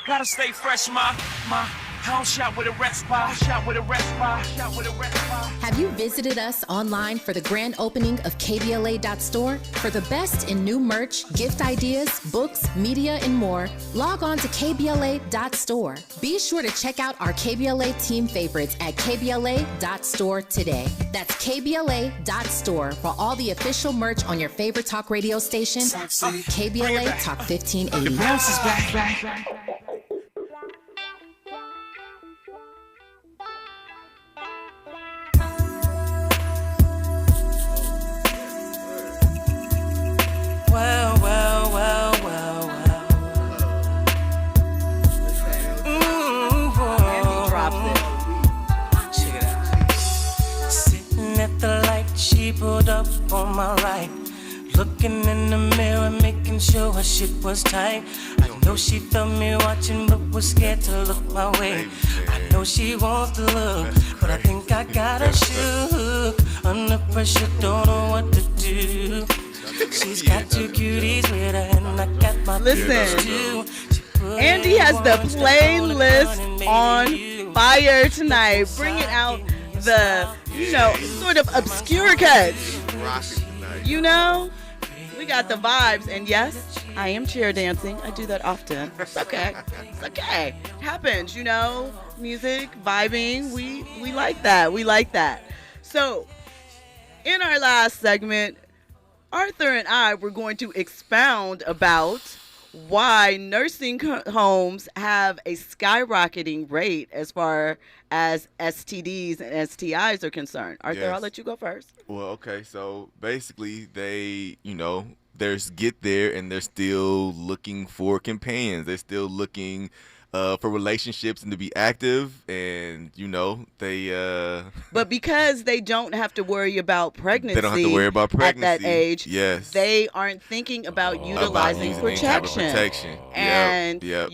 Gotta stay fresh, my house shot with a rest bar, shot with a rest bar, shot with a rest bar. Have you visited us online for the grand opening of KBLA.store? For the best in new merch, gift ideas, books, media, and more, log on to KBLA.store. Be sure to check out our KBLA team favorites at KBLA.store today. That's KBLA.store for all the official merch on your favorite talk radio station, KBLA Talk 1580. The bounce is back. Pulled up on my right, looking in the mirror, making sure her shit was tight. I know she felt me watching, but was scared to look my way. I know she wants to look, but I think I got her shook. Under pressure, don't know what to do. She's got two cuties with her, and I got my Listen, too. Andy has the playlist on fire tonight, bringing out the, sort of obscure cuts. We got the vibes. And yes, I am chair dancing. I do that often. It's okay. It's okay. It happens, music, vibing. We like that. We like that. So, in our last segment, Arthur and I were going to expound about why nursing homes have a skyrocketing rate as far as STDs and STIs are concerned. Arthur, Yes. I'll let you go first. Well, okay, so basically they, there's get there and they're still looking for companions. They're still looking for relationships and to be active, and they But because they don't have to worry about pregnancy, they don't have to worry about pregnancy at that age. Yes, they aren't thinking about utilizing using any type of protection. And Yep.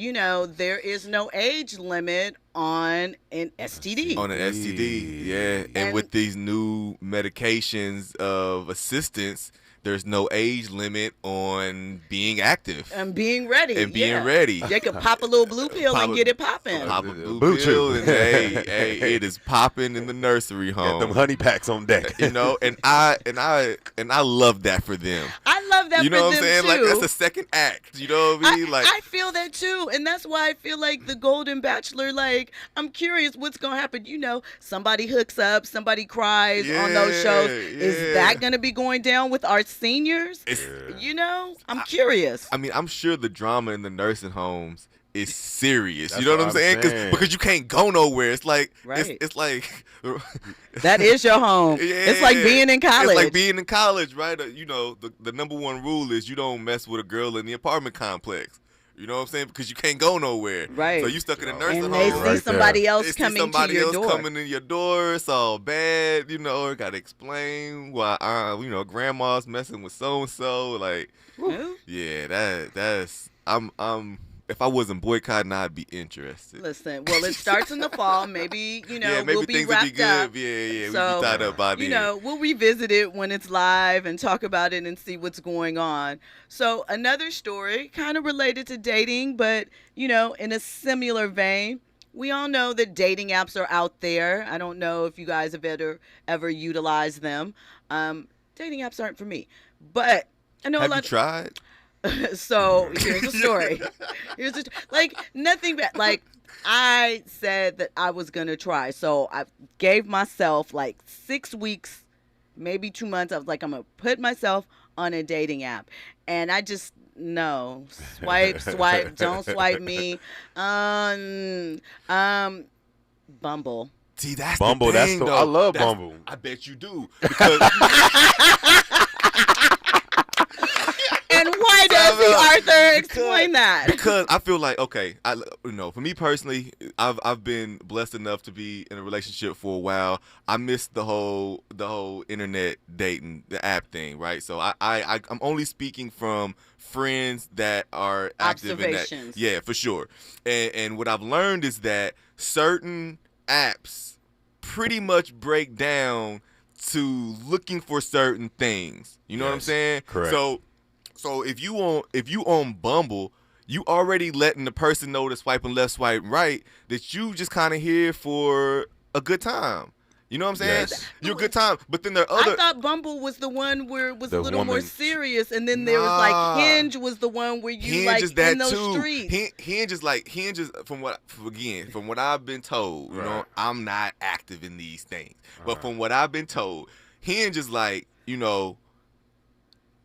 there is no age limit on an STD. On an STD, yeah. And with these new medications of assistance, there's no age limit on being active. And being ready. And being ready. They could pop a little blue pill and get it popping. Pop a blue pill and hey, it is popping in the nursery home. Got them honey packs on deck. And I love that for them. I love that for them too. You know what I'm saying? Like, that's the second act. You know what I mean? I feel that too. And that's why I feel like the Golden Bachelor, I'm curious what's going to happen. Somebody hooks up, somebody cries on those shows. Is that going to be going down with our seniors? I'm curious. I mean, I'm sure the drama in the nursing homes is serious. That's You know what what I'm saying? saying. Because you can't go nowhere. It's like Right. it's like That is your home. It's like being in college. It's like being in college, right? The number one rule is you don't mess with a girl in the apartment complex. You know what I'm saying? Because you can't go nowhere. Right. So you stuck in a nursing And home. they see somebody else They see coming somebody to your else door. coming in your door. It's all bad. Got to explain why, grandma's messing with so-and-so. Like, yeah, that's, if I wasn't boycotting, I'd be interested. Listen, well, it starts in the fall. Maybe, maybe we'll be things wrapped would be good. up. Yeah, So, we'd be tied up by then. We'll revisit it when it's live and talk about it and see what's going on. So another story kind of related to dating, but, in a similar vein. We all know that dating apps are out there. I don't know if you guys have ever utilized them. Dating apps aren't for me. But I know Have a lot you tried? So here's the story. Nothing bad. I said that I was going to try. So I gave myself 6 weeks, maybe 2 months. I was like, I'm going to put myself on a dating app. And I just, no. Swipe, don't swipe me. Bumble. See, that's Bumble, the thing, though. I love Bumble. I bet you do. Because And why does he, Arthur? Explain that. Because I feel like, okay, for me personally, I've been blessed enough to be in a relationship for a while. I missed the whole internet dating, the app thing, right? So I'm only speaking from friends that are active in that. Observations. Yeah, for sure. And what I've learned is that certain apps pretty much break down to looking for certain things. You know what I'm saying? Correct. So if you on Bumble, you already letting the person know to swiping left, swiping right, that you just kind of here for a good time. You know what I'm saying? Yes. You're a good time. But then there are other. I thought Bumble was the one where it was The a little more woman- serious, and then there was Nah. like Hinge was the one where you Hinge like is that in those too. streets. Hinge is from what I've been told. You know, Right. I'm not active in these things, but Uh-huh. from what I've been told, Hinge is like,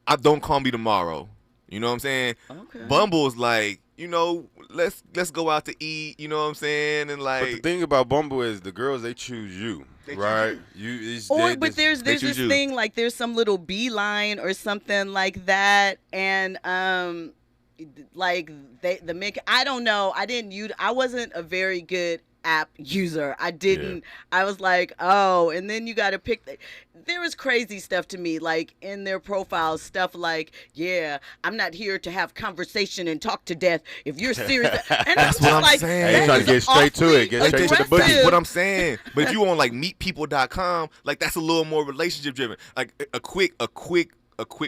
I don't call me tomorrow. You know what I'm saying? Okay. Bumble is like, let's go out to eat. You know what I'm saying? And But the like, thing about Bumble is the girls, they choose you, They choose right? It's, Or they- but there's they this choose you. thing like there's some little beeline or something like that, and like the mic. I don't know. I wasn't a very good app user. I didn't. I was like, oh, and then you got to pick. There was crazy stuff to me, like in their profiles, stuff like, yeah, I'm not here to have conversation and talk to death. If you're serious, and That's I'm what I'm like, saying. Hey, that trying to is get straight to it, get awfully straight to the but boogie. aggressive. what I'm saying, but if you on like meetpeople.com, like that's a little more relationship driven. Like a quick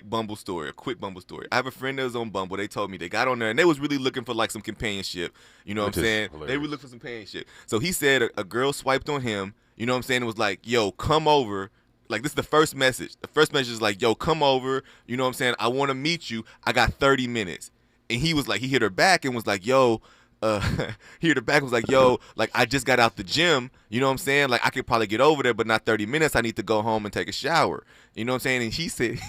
Bumble story. I have a friend that was on Bumble. They told me they got on there and they was really looking for like some companionship. You know what Which I'm is saying? hilarious. They were looking for some companionship. So he said a girl swiped on him. You know what I'm saying? It was like, yo, come over. Like, this is the first message. The first message is like, yo, come over. You know what I'm saying? I want to meet you. I got 30 minutes. And he was like, he hit her back and was like, yo, he hit her back and was like, yo, like, I just got out the gym. You know what I'm saying? Like, I could probably get over there, but not 30 minutes. I need to go home and take a shower. You know what I'm saying? And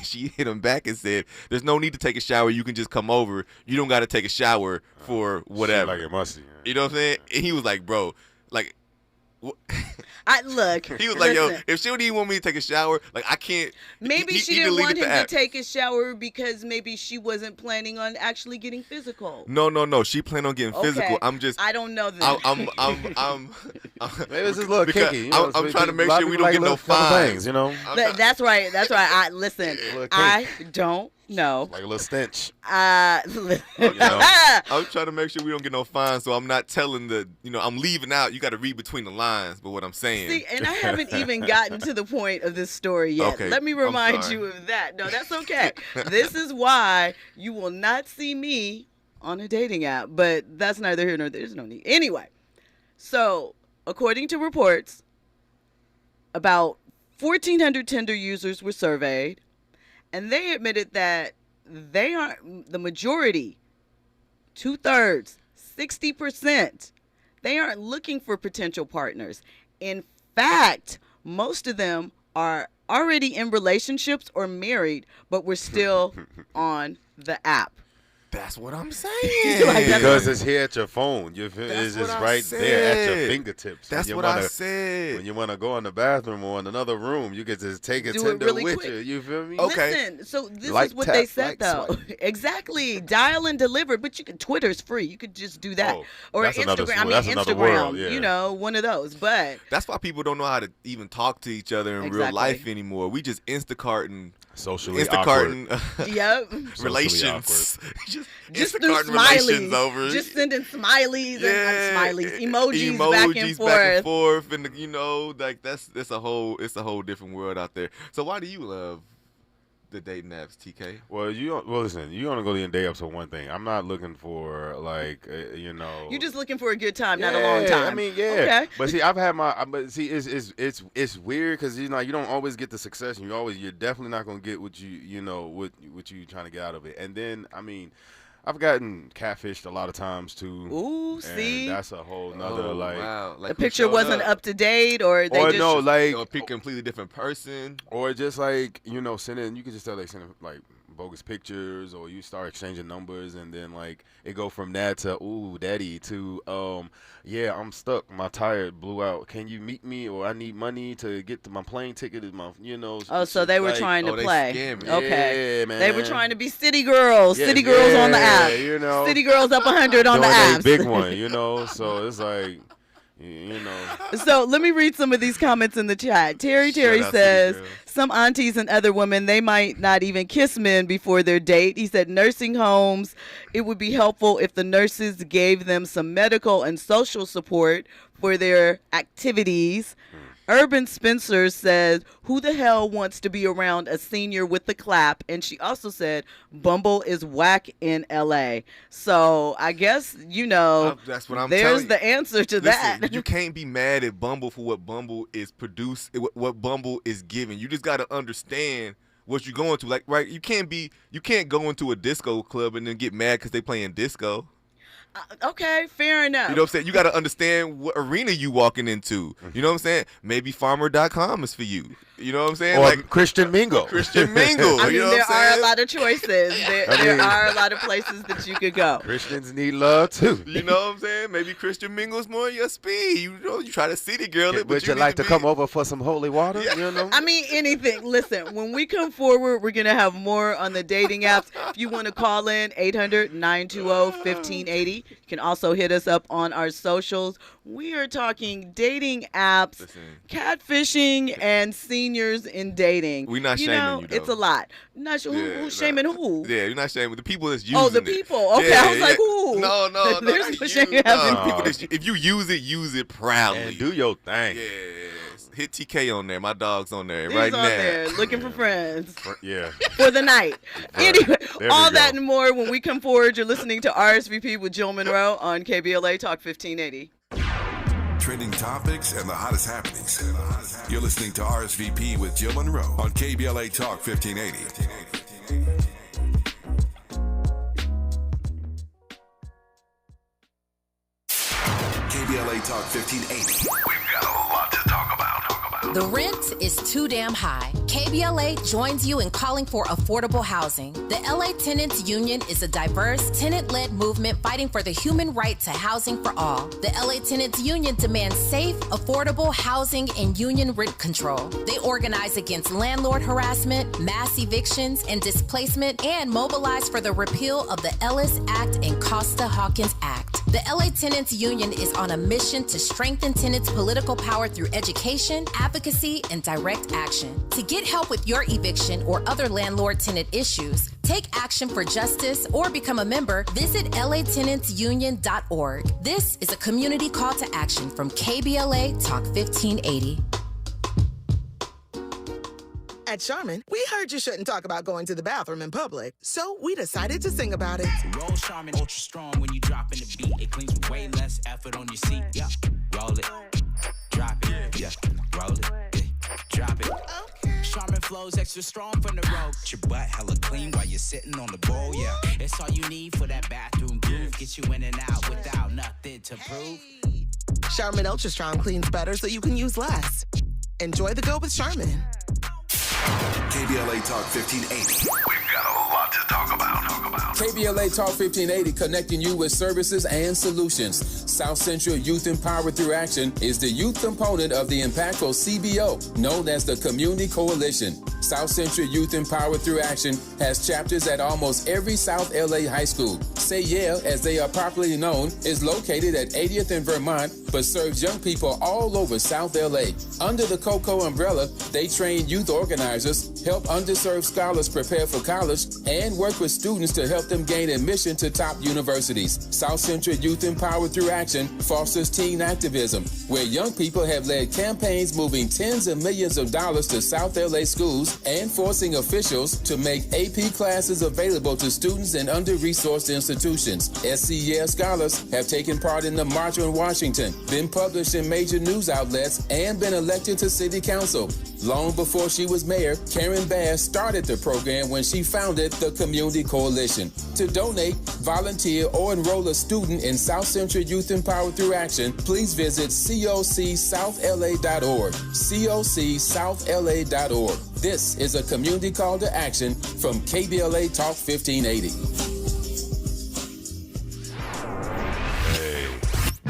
she hit him back and said, there's no need to take a shower. You can just come over. You don't got to take a shower for whatever. Like it must be. You know what I'm saying? And he was like, bro, like, I look. he was like, yo, listen, if she don't even want me to take a shower, like, I can't. maybe he she didn't want deleted him the to app. take a shower because maybe she wasn't planning on actually getting physical. No. She planned on getting physical. Okay. I'm just. I don't know that. I'm Maybe it's just a little because kinky. You know, I'm trying to make a lot sure of we people don't get no little couple fines. things, you know, That's right. I listen. Little cake. I don't know. like a little stench. Listen. know? I'm trying to make sure we don't get no fines, so I'm not telling I'm leaving out. You got to read between the lines, but what I'm saying. See, and I haven't even gotten to the point of this story yet. Okay, Let me I'm remind sorry. you of that. No, that's okay. This is why you will not see me on a dating app, but that's neither here nor there. There's no need. Anyway, so according to reports, about 1,400 Tinder users were surveyed, and they admitted that they aren't the majority, 2/3, 60%. They aren't looking for potential partners. In fact, most of them are already in relationships or married, but we're still on the app. That's what I'm saying. Like, that's Because it's here at your phone. It's That's just what I right there at your said. fingertips. That's When you what I wanna- said. When you want to go in the bathroom or in another room, you can just take a Do it Tinder really with quick. you. You feel me? Okay. Listen, so this Like is what tap, they said, like though. swipe. Exactly. Dial and deliver, but you can, Twitter's free. You could just do that. Oh, or that's another Instagram. that's another world, yeah. You know, one of those. But That's why people don't know how to even talk to each other in real Exactly. life anymore. We just Instacarting Socially awkward. yep. relations. Just through Instacarting relations smileys. over. Just sending smileys and smileys, emojis, emojis back and forth. and like that's it's a whole different world out there. So why do you love the dating apps, TK? Well, listen. You want to go to the day up for one thing. I'm not looking for You're just looking for a good time, not a long time. I mean, yeah. Okay. But see, I've had but see, it's weird because you don't always get the success, and you're definitely not gonna get what what you trying to get out of it. And then I mean, I've gotten catfished a lot of times too. Ooh, and see? that's a whole nother wow. The picture wasn't up to date, or they Or just no, like, a completely different person. or just like sending. You can just tell they sending like bogus pictures, or you start exchanging numbers, and then like it go from that to ooh daddy to yeah, I'm stuck, my tire blew out, can you meet me, or I need money to get to my plane ticket, is my Oh, so they were like, trying to they play. scamming. Okay. Yeah, man. They were trying to be city girls. Yeah, City girls on the app. yeah, City girls up 100 on the doing a apps. big one, so it's like So let me read some of these comments in the chat. Terry Shout out to says, these girls. some aunties and other women, they might not even kiss men before their date. He said nursing homes, it would be helpful if the nurses gave them some medical and social support for their activities. Urban Spencer says, who the hell wants to be around a senior with the clap? And she also said, Bumble is whack in LA. So I guess, that's what I'm there's telling you. the answer to that. You can't be mad at Bumble for what Bumble is what Bumble is giving. You just got to understand what you're going to. Like, right, you can't go into a disco club and then get mad because they playing disco. Okay, fair enough. You know what I'm saying? You got to understand what arena you walking into. You know what I'm saying? Maybe farmer.com is for you. You know what I'm saying? Or like Christian Mingle. Christian Mingle. I mean, you know there what I'm are saying? a lot of choices. There are a lot of places that you could go. Christians need love too. You know what I'm saying? Maybe Christian Mingle's more your speed. You try to city girl it, but Would you like to come over for some holy water? Yeah. You know? I mean, anything. Listen, when we come forward, we're going to have more on the dating apps. If you want to call in, 800-920-1580. You can also hit us up on our socials. We are talking dating apps, catfishing, and seniors in dating. We're not shaming you, though. It's a lot. Not sure who's shaming who. Yeah, you're not shaming the people that's using it. Oh, the people. Okay, I was like, who? No, There's no not shame you. having No, people that if you use it proudly. And do your thing. Yes. Hit TK on there. My dog's on there He's right on now. there looking for friends. Yeah. For the night. Anyway, There we all go. that and more when we come forward. You're listening to RSVP with Jill Munroe on KBLA Talk 1580. Trending topics and the hottest happenings. You're listening to RSVP with Jill Munroe on KBLA Talk 1580. KBLA Talk 1580. We've got a lot to talk about. The rent is too damn high. KBLA joins you in calling for affordable housing. The LA Tenants Union is a diverse, tenant-led movement fighting for the human right to housing for all. The LA Tenants Union demands safe, affordable housing and union rent control. They organize against landlord harassment, mass evictions, and displacement, and mobilize for the repeal of the Ellis Act and Costa-Hawkins Act. The LA Tenants Union is on a mission to strengthen tenants' political power through education, advocacy, and direct action. To get help with your eviction or other landlord-tenant issues, take action for justice, or become a member, visit latenantsunion.org. This is a community call to action from KBLA Talk 1580. At Charmin, we heard you shouldn't talk about going to the bathroom in public, so we decided to sing about it. Roll Charmin ultra strong when you drop in the beat. It cleans with way less effort on your seat. Yeah, roll it, drop it. Yeah, roll it, drop it. Charmin flows extra strong from the road. Your butt hella clean while you're sitting on the bowl. Yeah, it's all you need for that bathroom groove. Get you in and out without nothing to prove. Charmin Ultra Strong cleans better so you can use less. Enjoy the go with Charmin. KBLA Talk 1580. We've got a lot to talk about. KBLA Talk 1580, connecting you with services and solutions. South Central Youth Empowered Through Action is the youth component of the impactful CBO, known as the Community Coalition. South Central Youth Empowered Through Action has chapters at almost every South LA high school. Say Yeah, as they are popularly known, is located at 80th and Vermont, but serves young people all over South LA. Under the COCO umbrella, they train youth organizers, help underserved scholars prepare for college, and work with students to help them gain admission to top universities. South Central Youth Empowered Through Action fosters teen activism, where young people have led campaigns moving tens of millions of dollars to South LA schools and forcing officials to make AP classes available to students in under-resourced institutions. SCEL scholars have taken part in the March on Washington, been published in major news outlets, and been elected to city council. Long before she was mayor, Karen Bass started the program when she founded the Community Coalition. To donate, volunteer, or enroll a student in South Central Youth Empowered Through Action, please visit cocsouthla.org. cocsouthla.org. This is a community call to action from KBLA Talk 1580.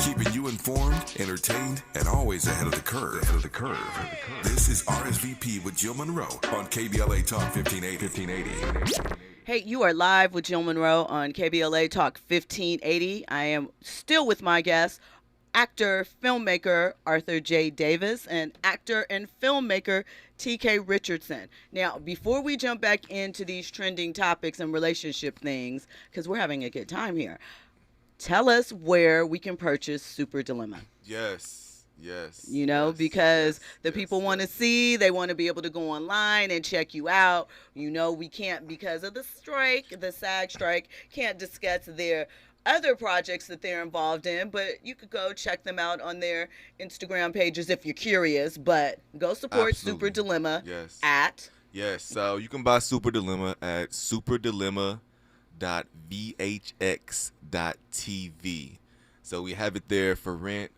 Keeping you informed, entertained, and always ahead of the curve. This is RSVP with Jill Munroe on KBLA Talk 1580. Hey, you are live with Jill Munroe on KBLA Talk 1580. I am still with my guest, actor, filmmaker Arthur J. Davis, and actor and filmmaker TK Richardson. Now, before we jump back into these trending topics and relationship things, because we're having a good time here, tell us where we can purchase Super Dilemma. Yes. Yes. You know, yes, because yes, the yes, people want to yes. see, they want to be able to go online and check you out. You know, we can't, because of the strike, the SAG strike, can't discuss their other projects that they're involved in, but you could go check them out on their Instagram pages if you're curious. But go support Super Absolutely. Dilemma Yes. at. Yes. So you can buy Super Dilemma at superdilemma.vhx.tv. So we have it there for rent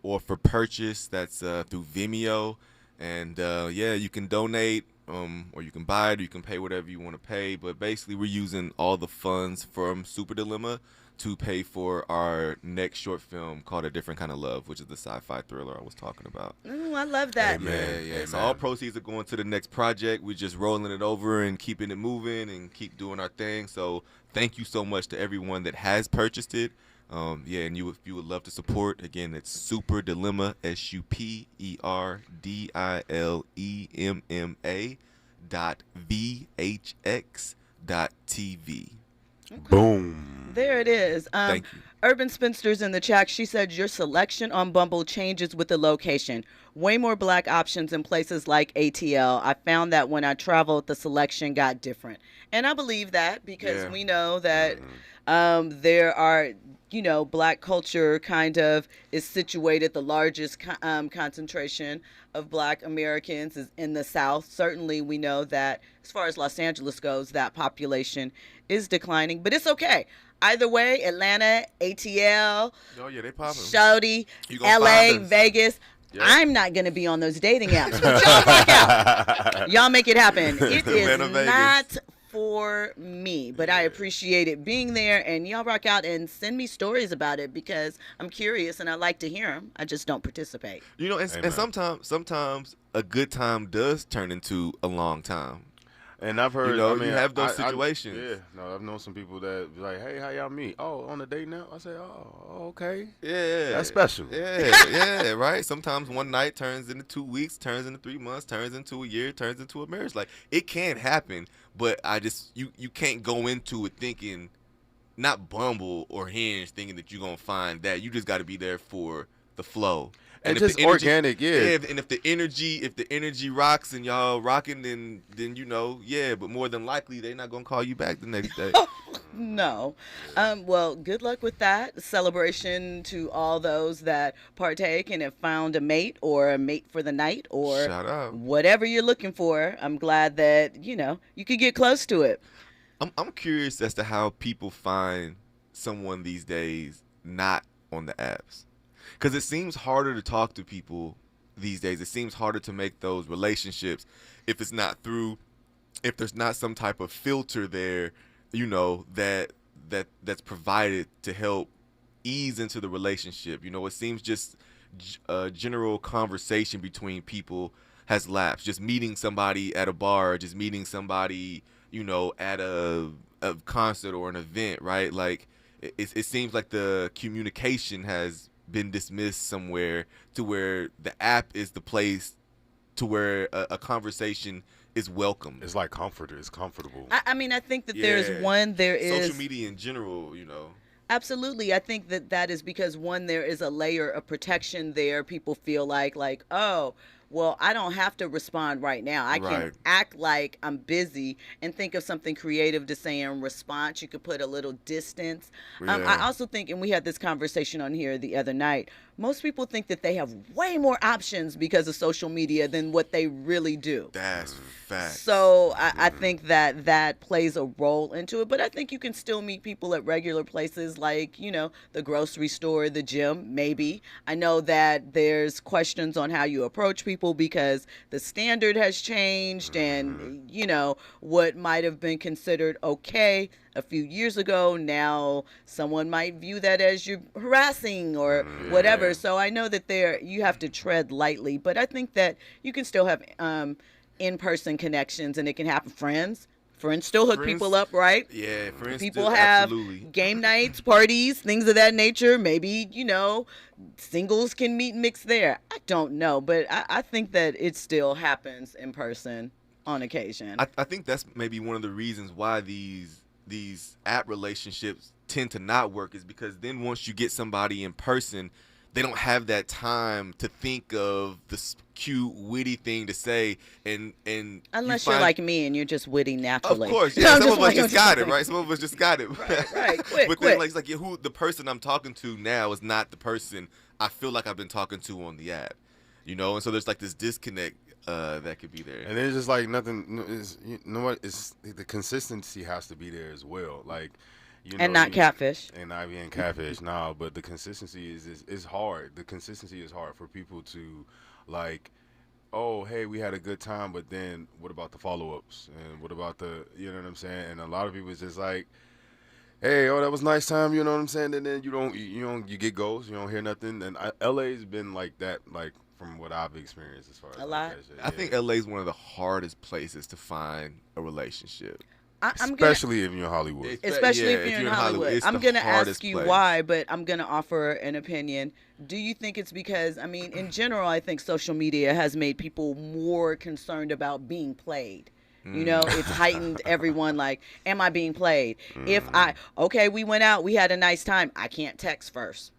or for purchase. That's through Vimeo. And yeah, you can donate or you can buy it or you can pay whatever you want to pay. But basically, we're using all the funds from Super Dilemma to pay for our next short film called A Different Kind of Love, which is the sci-fi thriller I was talking about. Ooh, I love that. Yeah. So all proceeds are going to the next project. We're just rolling it over and keeping it moving and keep doing our thing. So thank you so much to everyone that has purchased it. And if you would love to support, again, it's Super Dilemma, superdilemma.vhx.tv. Boom. There it is. Thank you. Urban Spinsters in the chat. She said your selection on Bumble changes with the location. Way more black options in places like ATL. I found that when I traveled, the selection got different. And I believe that because we know that there are, black culture kind of is situated. The largest concentration of black Americans is in the South. Certainly we know that as far as Los Angeles goes, that population is declining. But it's okay. Either way, Atlanta, ATL, Oh yeah, they popping. Shawty, You gonna LA, find us. Vegas. Yep. I'm not going to be on those dating apps. But y'all rock out. Y'all make it happen. It is Atlanta, Vegas. not for me, but I appreciate it being there. And y'all rock out and send me stories about it because I'm curious and I like to hear them. I just don't participate. And sometimes a good time does turn into a long time. And I've heard, you have those situations. I've known some people that be like, hey, how y'all meet? Oh, on a date now? I say, oh, okay. Yeah. That's special. Yeah, right? Sometimes one night turns into 2 weeks, turns into 3 months, turns into a year, turns into a marriage. Like, it can happen, but you can't go into it thinking, not Bumble or Hinge, thinking that you're going to find that. You just got to be there for the flow. And if just the energy, organic, and if the energy rocks and y'all rocking, then but more than likely they're not gonna call you back the next day. No. Well, good luck with that. Celebration to all those that partake and have found a mate or a mate for the night or Shout out. whatever you're looking for. I'm glad that, you could get close to it. I'm curious as to how people find someone these days not on the apps. Because it seems harder to talk to people these days. It seems harder to make those relationships if there's not some type of filter there, that's provided to help ease into the relationship. It seems just general conversation between people has lapsed. Just meeting somebody at a bar, or just meeting somebody, at a concert or an event, right? Like it seems like the communication has been dismissed somewhere to where the app is the place to where a conversation is welcome. It's like it's comfortable. I think that there is social media in general, Absolutely. I think that is because there is a layer of protection there. People feel like, oh, well, I don't have to respond right now. I can act like I'm busy and think of something creative to say in response. You could put a little distance. I also think, and we had this conversation on here the other night, most people think that they have way more options because of social media than what they really do. That's fact. So I think that plays a role into it. But I think you can still meet people at regular places like, the grocery store, the gym, maybe. I know that there's questions on how you approach people because the standard has changed and, what might have been considered okay a few years ago, now someone might view that as you harassing or whatever. So I know that you have to tread lightly, but I think that you can still have in-person connections and it can happen. Friends still hook people up, right? Yeah, friends. People have absolutely. game nights, parties, things of that nature. Maybe, singles can meet and mix there. I don't know, but I think that it still happens in person on occasion. I think that's maybe one of the reasons why these app relationships tend to not work is because then once you get somebody in person, they don't have that time to think of the cute, witty thing to say, and unless you're like me and you're just witty naturally. Of course, yeah. Some of us just got it, right? Some of us just got it. Right. Quick, but quick. then, like, it's like who the person I'm talking to now is not the person I feel like I've been talking to on the app, you know. And so there's like this disconnect that could be there. And it's just like nothing. You know what? It's the consistency has to be there as well. Like. And not catfish. And not being catfish, no. But the consistency is hard. The consistency is hard for people to, like, oh, hey, we had a good time, but then what about the follow-ups? And what about you know what I'm saying? And a lot of people is just like, hey, oh, that was a nice time, you know what I'm saying? And then you get ghosts, you don't hear nothing. And LA's been like that, like, from what I've experienced as far as a lot. I think LA's one of the hardest places to find a relationship. Especially if you're in Hollywood. Especially if you're in Hollywood. I'm going to ask you place. why, but I'm going to offer an opinion. Do you think it's because, I mean, in general, I think social media has made people more concerned about being played. You know, it's heightened everyone, like, am I being played? If we went out, we had a nice time, I can't text first.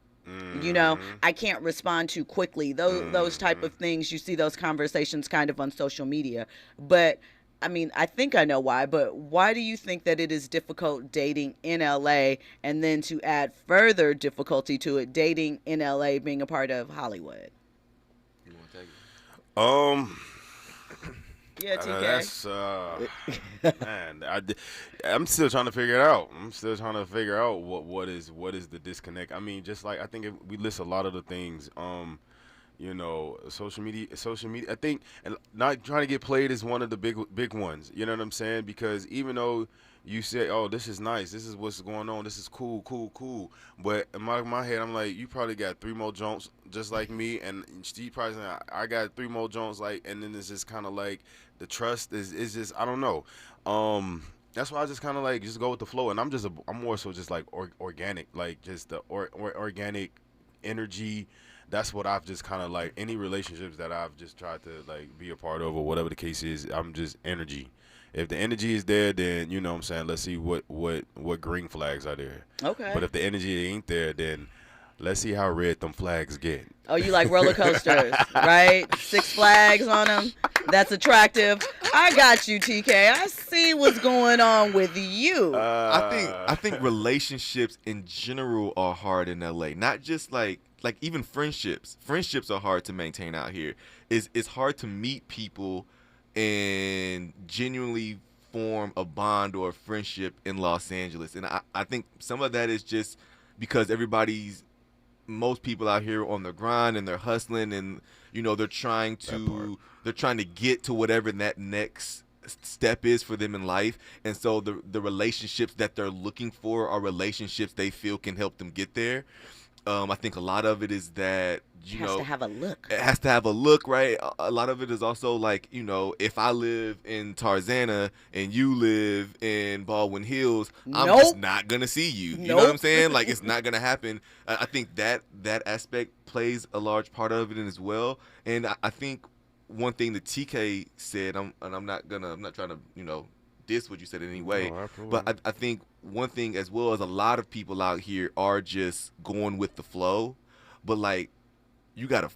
You know, I can't respond too quickly. Those type of things, you see those conversations kind of on social media. But I mean, I think I know why, but why do you think that it is difficult dating in LA, and then to add further difficulty to it, dating in LA being a part of Hollywood? You want to take it? Yeah, TK. Man, I'm still trying to figure it out. I'm still trying to figure out what is the disconnect. I mean, just like I think we list a lot of the things. You know, social media. I think, and not trying to get played is one of the big ones. You know what I'm saying? Because even though you say, "Oh, this is nice. This is what's going on. This is cool," but in my head, I'm like, you probably got 3 more Jones just like me, and she probably saying, I got 3 more Jones like, and then it's just kind of like the trust is just I don't know. That's why I just kind of like just go with the flow, and I'm more so just like organic, like just the organic energy. That's what I've just kind of like, any relationships that I've just tried to like be a part of or whatever the case is, I'm just energy. If the energy is there, then you know what I'm saying, let's see what green flags are there. Okay. But if the energy ain't there, then let's see how red them flags get. Oh, you like roller coasters, right? 6 flags on them. That's attractive. I got you, TK. I see what's going on with you. I think relationships in general are hard in LA. Not just like even friendships. Friendships are hard to maintain out here. It's hard to meet people and genuinely form a bond or a friendship in Los Angeles. And I think some of that is just because most people out here on the grind and they're hustling, and you know they're trying to get to whatever that next step is for them in life. And so the relationships that they're looking for are relationships they feel can help them get there. I think a lot of it is that, you know, has to have a look. It has to have a look, right? A lot of it is also like, you know, if I live in Tarzana and you live in Baldwin Hills, I'm just not going to see you. You know what I'm saying? Like, it's not going to happen. I think that aspect plays a large part of it as well. And I think one thing that TK said, I'm not trying to, you know, diss what you said in any way, but I think one thing as well is a lot of people out here are just going with the flow, but like you gotta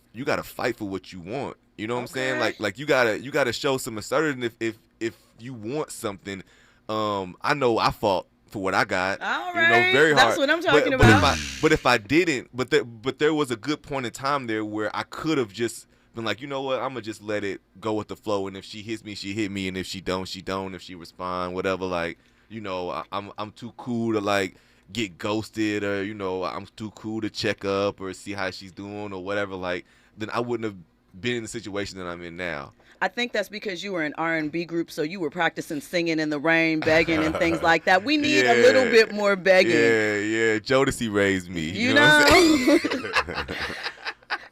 fight for what you want. You know what I'm saying? Like you gotta show some assertiveness if you want something. I know I fought for what I got. All right, you know, very hard. That's what I'm talking about. But if I didn't, but there was a good point in time there where I could have just been like, you know what, I'm gonna just let it go with the flow, and if she hits me, she hit me, and if she don't, she don't. If she respond, whatever, like, you know, I'm too cool to like get ghosted, or you know, I'm too cool to check up or see how she's doing or whatever. Like, then I wouldn't have been in the situation that I'm in now. I think that's because you were in R&B group, so you were practicing singing in the rain, begging, and things like that. We need a little bit more begging. Yeah. Jodeci raised me. You know? What I'm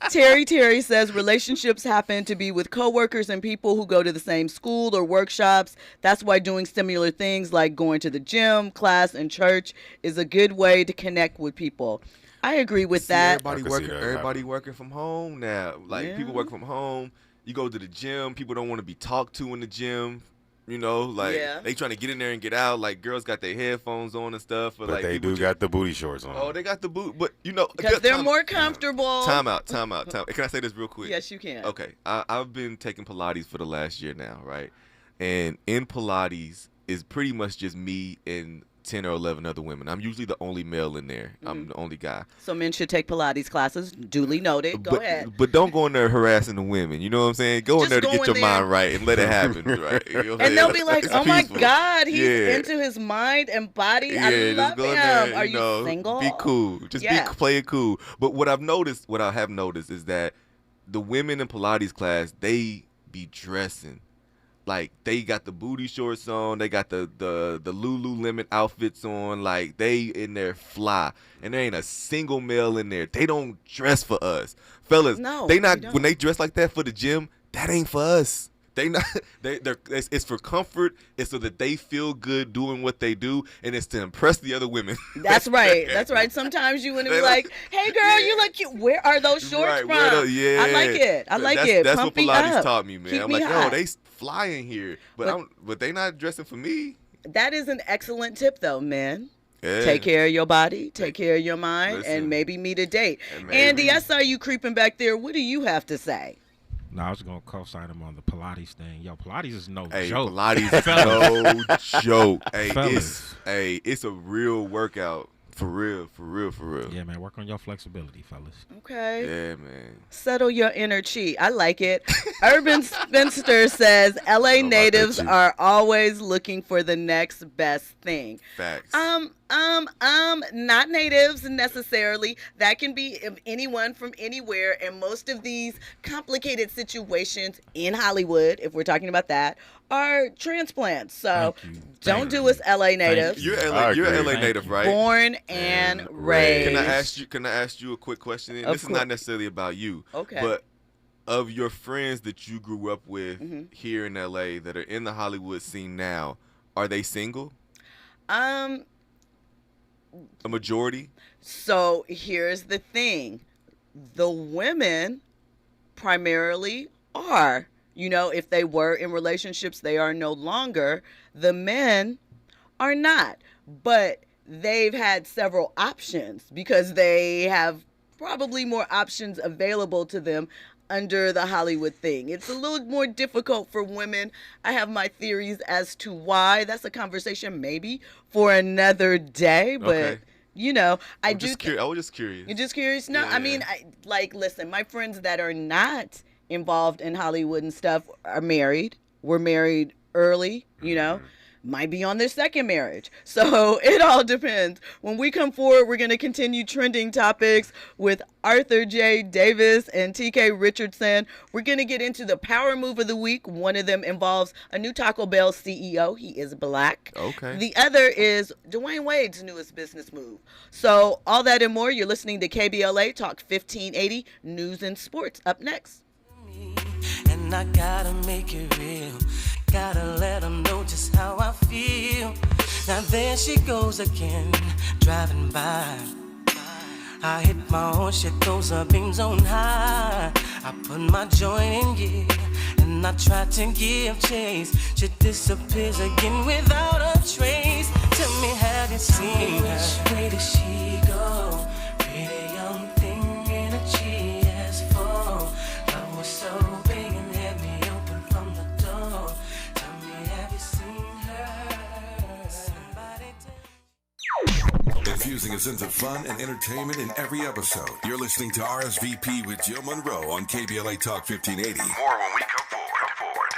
saying? Terry says relationships happen to be with coworkers and people who go to the same school or workshops. That's why doing similar things like going to the gym, class, and church is a good way to connect with people. I agree with that. Everybody working from home now. Like, people work from home. You go to the gym. People don't want to be talked to in the gym. You know, like they trying to get in there and get out. Like girls got their headphones on and stuff. But like they do got the booty shorts on. Oh, they got the boot, but you know, because they're more comfortable. Time out. Can I say this real quick? Yes, you can. Okay, I've been taking Pilates for the last year now, right? And in Pilates is pretty much just me and 10 or 11 other women. I'm usually the only male in there. I'm the only guy. So men should take Pilates classes. Duly noted. Go ahead. But don't go in there harassing the women. You know what I'm saying? Go in there to get your mind right and let it happen, right? You know and they'll be like, "Oh my God, he's into his mind and body. I love him. There, Are you single? Be cool. Just play it cool." But what I have noticed is that the women in Pilates class, they be dressing. Like, they got the booty shorts on, they got the Lululemon outfits on, like, they in there fly. And there ain't a single male in there. They don't dress for us. Fellas, when they dress like that for the gym, that ain't for us. It's for comfort. It's so that they feel good doing what they do, and it's to impress the other women. That's right. That's right. Sometimes you want to be like, "Hey, girl, you look cute. Where are those shorts from?" I like it. I like it. That's Pump what me Pilates up. taught me, man. Keep I'm me like, hot. they flying here, but they not dressing for me. That is an excellent tip, though, man. Yeah. Take care of your body, take care of your mind, and maybe meet a date. Andy, I saw you creeping back there. What do you have to say? No, I was going to co-sign him on the Pilates thing. Yo, Pilates is no joke. Pilates is no joke. It's a real workout. For real. Yeah, man, work on your flexibility, fellas. Okay. Yeah, man. Settle your inner chi. I like it. Urban Spinster says LA natives are always looking for the next best thing. Facts. Not natives necessarily. That can be anyone from anywhere, and most of these complicated situations in Hollywood, if we're talking about that, are transplants. So don't do us LA natives. You're an LA native, right? Born and raised. Can I ask you a quick question? And this is not necessarily about you. Okay. But of your friends that you grew up with here in LA that are in the Hollywood scene now, are they single? A majority? So here's the thing. The women primarily are. You know, if they were in relationships, they are no longer. The men are not. But they've had several options because they have probably more options available to them under the Hollywood thing. It's a little more difficult for women. I have my theories as to why. That's a conversation maybe for another day, but you know, I was just curious. You're just curious? No, yeah. I mean, listen, my friends that are not involved in Hollywood and stuff are married. Were married early, you know. Might be on their second marriage. So it all depends. When we come forward, we're going to continue trending topics with Arthur J. Davis and TK Richardson. We're going to get into the power move of the week. One of them involves a new Taco Bell CEO. He is black. Okay. The other is Dwyane Wade's newest business move. So all that and more, you're listening to KBLA Talk 1580 News and Sports. Up next. And I gotta make it real. Gotta let them know just how I feel. Now there she goes again, driving by. I hit my own shit, those are beams on high. I put my joint in gear, and I try to give chase. She disappears again without a trace. Tell me, have you seen her? Which way does she go? Pretty young thing in a GS4. Love was so big and had me open from the door. Tell me, have you seen her? Somebody infusing a sense of fun and entertainment in every episode. You're listening to RSVP with Jill Munroe on KBLA Talk 1580. More when we come forward.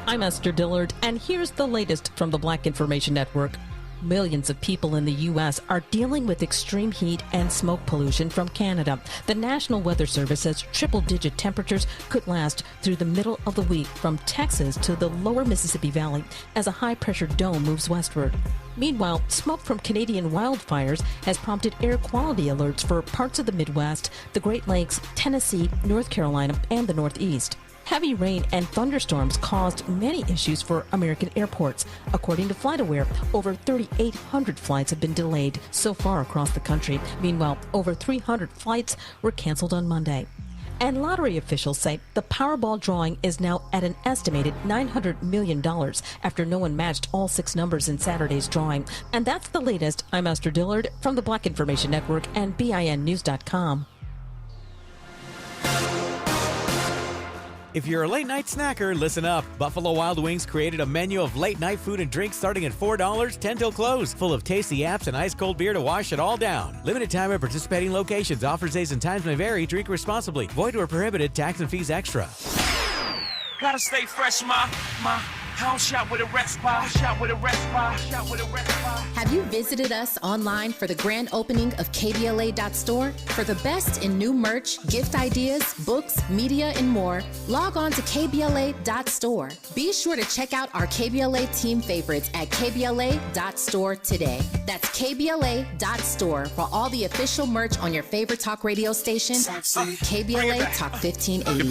I'm Esther Dillard, and here's the latest from the Black Information Network. Millions of people in the U.S. are dealing with extreme heat and smoke pollution from Canada. The National Weather Service says triple-digit temperatures could last through the middle of the week from Texas to the lower Mississippi Valley as a high-pressure dome moves westward. Meanwhile, smoke from Canadian wildfires has prompted air quality alerts for parts of the Midwest, the Great Lakes, Tennessee, North Carolina, and the Northeast. Heavy rain and thunderstorms caused many issues for American airports. According to FlightAware, over 3,800 flights have been delayed so far across the country. Meanwhile, over 300 flights were canceled on Monday. And lottery officials say the Powerball drawing is now at an estimated $900 million after no one matched all 6 numbers in Saturday's drawing. And that's the latest. I'm Esther Dillard from the Black Information Network and BINnews.com. If you're a late-night snacker, listen up. Buffalo Wild Wings created a menu of late-night food and drinks starting at $4, 10 till close, full of tasty apps and ice-cold beer to wash it all down. Limited time at participating locations. Offers, days, and times may vary. Drink responsibly. Void or prohibited. Tax and fees extra. Gotta stay fresh, my house shot with a respite. Have you visited us online for the grand opening of KBLA.store? For the best in new merch, gift ideas, books, media, and more, log on to KBLA.store. Be sure to check out our KBLA team favorites at KBLA.store today. That's KBLA.store for all the official merch on your favorite talk radio station, KBLA Talk 1580.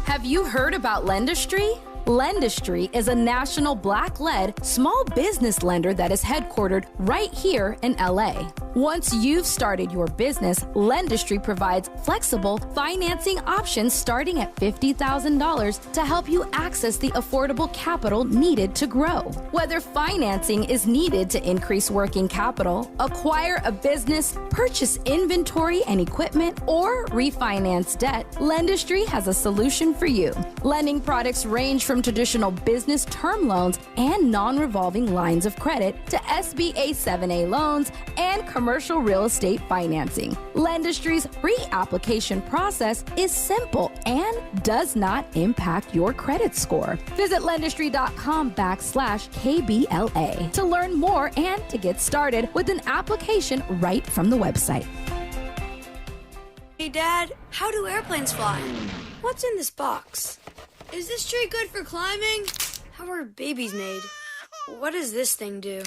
Have you heard about Lendistry? Lendistry is a national black-led small business lender that is headquartered right here in LA. Once you've started your business, Lendistry provides flexible financing options starting at $50,000 to help you access the affordable capital needed to grow. Whether financing is needed to increase working capital, acquire a business, purchase inventory and equipment, or refinance debt, Lendistry has a solution for you. Lending products range from traditional business term loans and non-revolving lines of credit to SBA 7A loans and commercial real estate financing. Lendistry's pre-application process is simple and does not impact your credit score. Visit lendistry.com/KBLA to learn more and to get started with an application right from the website. Hey Dad, how do airplanes fly? What's in this box? Is this tree good for climbing? How are babies made? What does this thing do?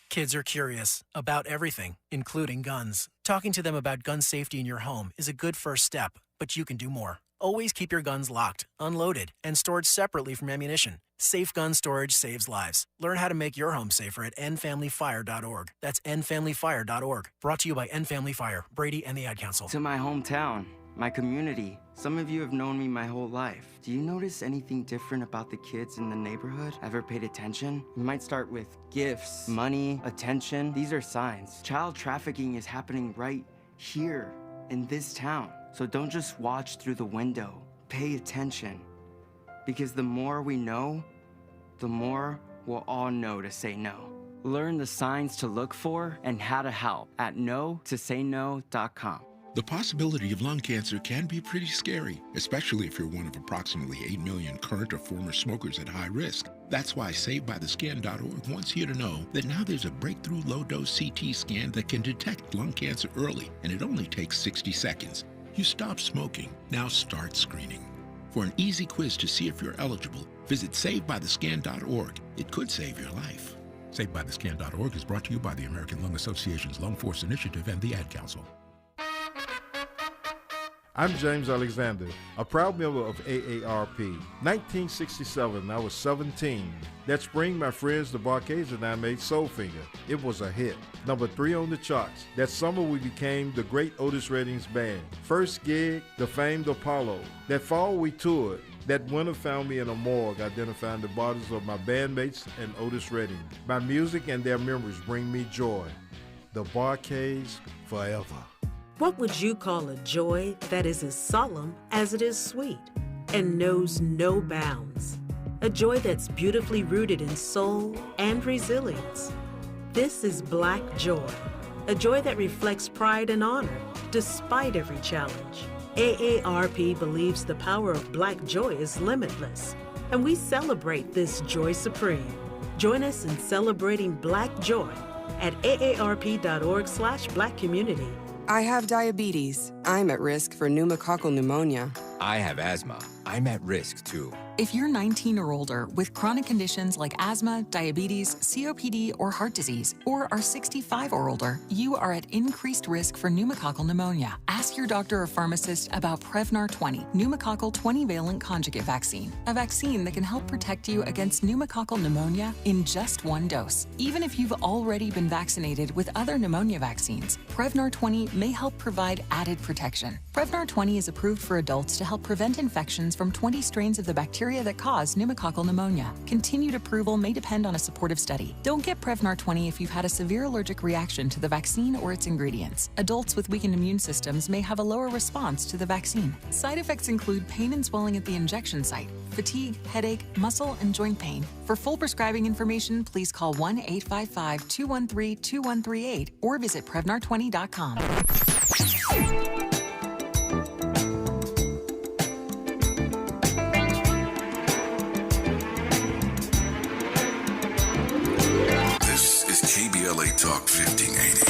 Kids are curious about everything, including guns. Talking to them about gun safety in your home is a good first step, but you can do more. Always keep your guns locked, unloaded, and stored separately from ammunition. Safe gun storage saves lives. Learn how to make your home safer at endfamilyfire.org. That's endfamilyfire.org. Brought to you by End Family Fire, Brady, and the Ad Council. To my hometown, my community. Some of you have known me my whole life. Do you notice anything different about the kids in the neighborhood? Ever paid attention? You might start with gifts, money, attention. These are signs. Child trafficking is happening right here in this town. So don't just watch through the window. Pay attention. Because the more we know, the more we'll all know to say no. Learn the signs to look for and how to help at no-to-say-no.com. The possibility of lung cancer can be pretty scary, especially if you're one of approximately 8 million current or former smokers at high risk. That's why SaveByTheScan.org wants you to know that now there's a breakthrough low-dose CT scan that can detect lung cancer early, and it only takes 60 seconds. You stop smoking, now start screening. For an easy quiz to see if you're eligible, visit SaveByTheScan.org. It could save your life. SaveByTheScan.org is brought to you by the American Lung Association's Lung Force Initiative and the Ad Council. I'm James Alexander, a proud member of AARP. 1967, I was 17. That spring, my friends, the Barcades, and I made Soulfinger. It was a hit. Number 3 on the charts. That summer, we became the great Otis Redding's band. First gig, the famed Apollo. That fall, we toured. That winter found me in a morgue identifying the bodies of my bandmates and Otis Redding. My music and their memories bring me joy. The Barcades, forever. What would you call a joy that is as solemn as it is sweet and knows no bounds? A joy that's beautifully rooted in soul and resilience. This is Black Joy, a joy that reflects pride and honor despite every challenge. AARP believes the power of Black joy is limitless, and we celebrate this joy supreme. Join us in celebrating Black joy at aarp.org/blackcommunity. I have diabetes. I'm at risk for pneumococcal pneumonia. I have asthma. I'm at risk too. If you're 19 or older with chronic conditions like asthma, diabetes, COPD, or heart disease, or are 65 or older, you are at increased risk for pneumococcal pneumonia. Ask your doctor or pharmacist about Prevnar 20, pneumococcal 20-valent conjugate vaccine, a vaccine that can help protect you against pneumococcal pneumonia in just one dose. Even if you've already been vaccinated with other pneumonia vaccines, Prevnar 20 may help provide added protection. Prevnar 20 is approved for adults to help prevent infections from 20 strains of the bacteria that cause pneumococcal pneumonia. Continued approval may depend on a supportive study. Don't get Prevnar 20 if you've had a severe allergic reaction to the vaccine or its ingredients. Adults with weakened immune systems may have a lower response to the vaccine. Side effects include pain and swelling at the injection site, fatigue, headache, muscle, and joint pain. For full prescribing information, please call 1-855-213-2138 or visit Prevnar20.com. KBLA Talk 1580.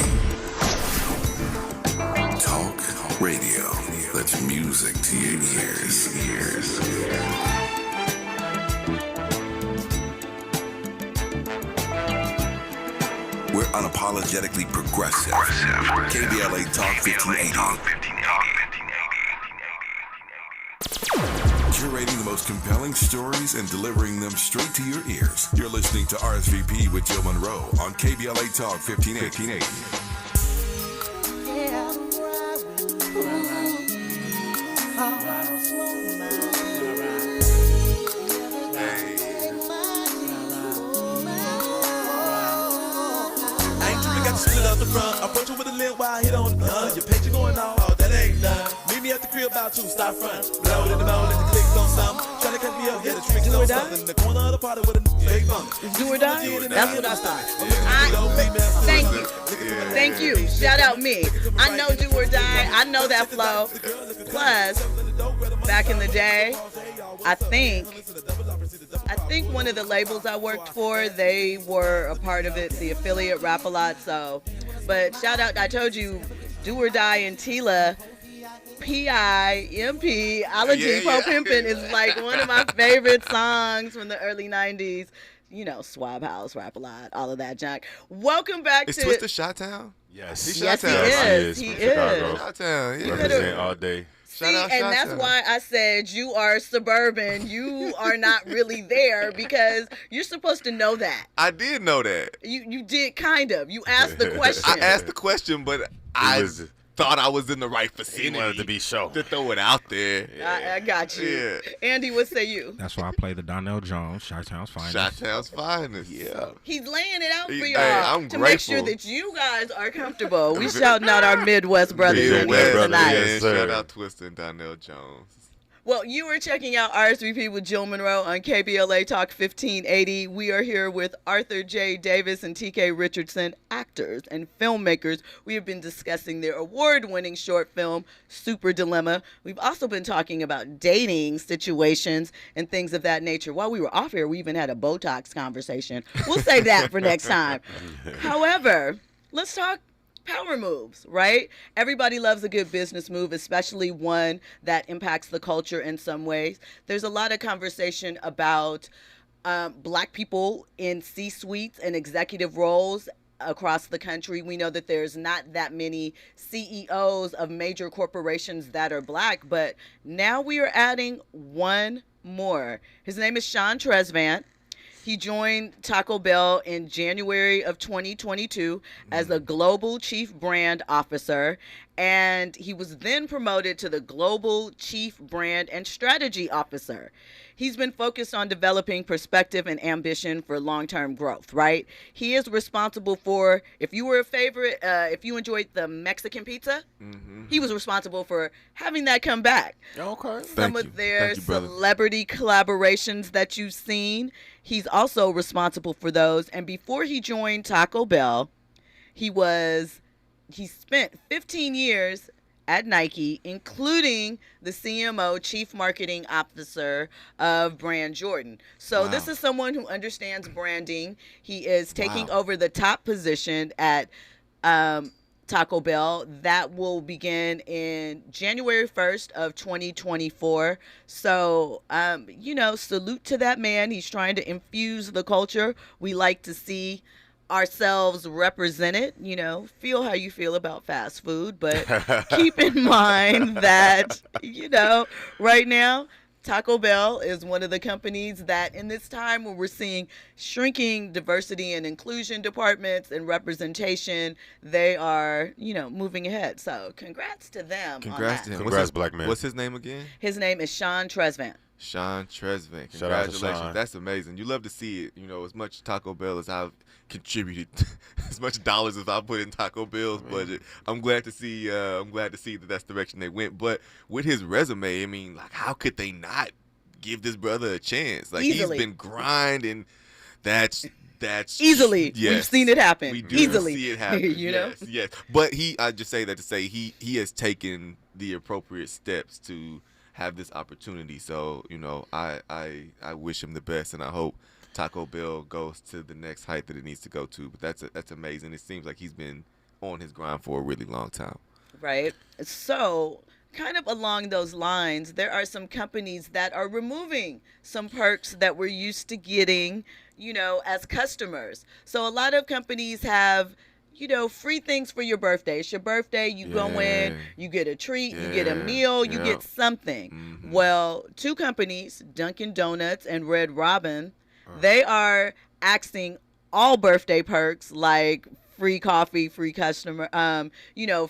Talk radio. That's music to your ears. We're unapologetically progressive. KBLA Talk 1580. Curating the most compelling stories and delivering them straight to your ears. You're listening to RSVP with Jill Munroe on KBLA Talk 1580. I ain't truly got to split up the front. Approach you with a limp while I hit on the gun. Your picture going on, oh, that ain't done. Meet me at the crib about 2, start front. Blow it in the mouth, let the clicks on something. Try to cut me up, yeah, the tricks on something. The corner of the party with a fake bump. Do or die? That's what I thought. Thank you. Thank you. Shout out me. I know do or die. I know that flow. Plus, back in the day, I think one of the labels I worked for, they were a part of it, the affiliate Rap-A-Lot. So, but shout out, I told you, Do or Die and Tila, P.I.M.P. Allergy Po Pimpin' is like one of my favorite songs from the early 90s. You know, Swab House, Rap-A-Lot, all of that junk. Welcome back Is to... Twista Chi-Town? Yes. Yes, he is. He is. Chi-Town, yeah. Represent all day. See, and that's why I said you are suburban. You are not really there because you're supposed to know that. I did know that. You did kind of. You asked the question. I asked the question, but I thought I was in the right vicinity. He wanted to be show. To throw it out there. I got you. Yeah. Andy, what say you? That's why I play the Donnell Jones, Chi-Town's finest. Chi-Town's finest. Yeah. He's laying it out for y'all I'm to grateful. make sure that you guys are comfortable. We shouting out our Midwest brothers in Midwest here tonight. Yes, shout out Twista and Donnell Jones. Well, you were checking out RSVP with Jill Munroe on KBLA Talk 1580. We are here with Arthur J. Davis and TK Richardson, actors and filmmakers. We have been discussing their award-winning short film, Super Dilemma. We've also been talking about dating situations and things of that nature. While we were off here, we even had a Botox conversation. We'll save that for next time. However, let's talk power moves, right? Everybody loves a good business move, especially one that impacts the culture in some ways. There's a lot of conversation about Black people in C-suites and executive roles across the country. We know that there's not that many CEOs of major corporations that are Black, but now we are adding one more. His name is Sean Tresvant. He joined Taco Bell in January of 2022 as a global chief brand officer, and he was then promoted to the global chief brand and strategy officer. He's been focused on developing perspective and ambition for long-term growth, right? He is responsible for, if you were a favorite, if you enjoyed the Mexican pizza, he was responsible for having that come back. Okay. Some of their celebrity collaborations that you've seen, he's also responsible for those. And before he joined Taco Bell, he spent 15 years at Nike, including the CMO, Chief Marketing Officer of Brand Jordan. So this is someone who understands branding. He is taking over the top position at Taco Bell. That will begin in January 1st of 2024. So, salute to that man. He's trying to infuse the culture. We like to see ourselves represented. Feel how you feel about fast food, but keep in mind that, right now, Taco Bell is one of the companies that in this time when we're seeing shrinking diversity and inclusion departments and representation, they are, moving ahead. So congrats to them. Congrats to him. Congrats, black man. What's his name again? His name is Sean Tresvant. Sean Tresvant. Shout out to Congratulations. Sean. That's amazing. You love to see it. As much Taco Bell as I've contributed, as much dollars as I put in Taco Bell's budget. I'm glad to see. that that's the direction they went. But with his resume, I mean, like, how could they not give this brother a chance? Like, Easily. he's been grinding. That's easily. Yes. We've seen it happen. We do easily. see it happen. Yes. But I just say that to say he has taken the appropriate steps to have this opportunity. So, I wish him the best, and I hope Taco Bell goes to the next height that it needs to go to. But that's amazing. It seems like he's been on his grind for a really long time. Right. So, kind of along those lines, there are some companies that are removing some perks that we're used to getting, as customers. So a lot of companies have free things for your birthday. It's your birthday. You go in, you get a treat, you get a meal, you get something. Mm-hmm. Well, two companies, Dunkin' Donuts and Red Robin, they are axing all birthday perks like free coffee, free customer,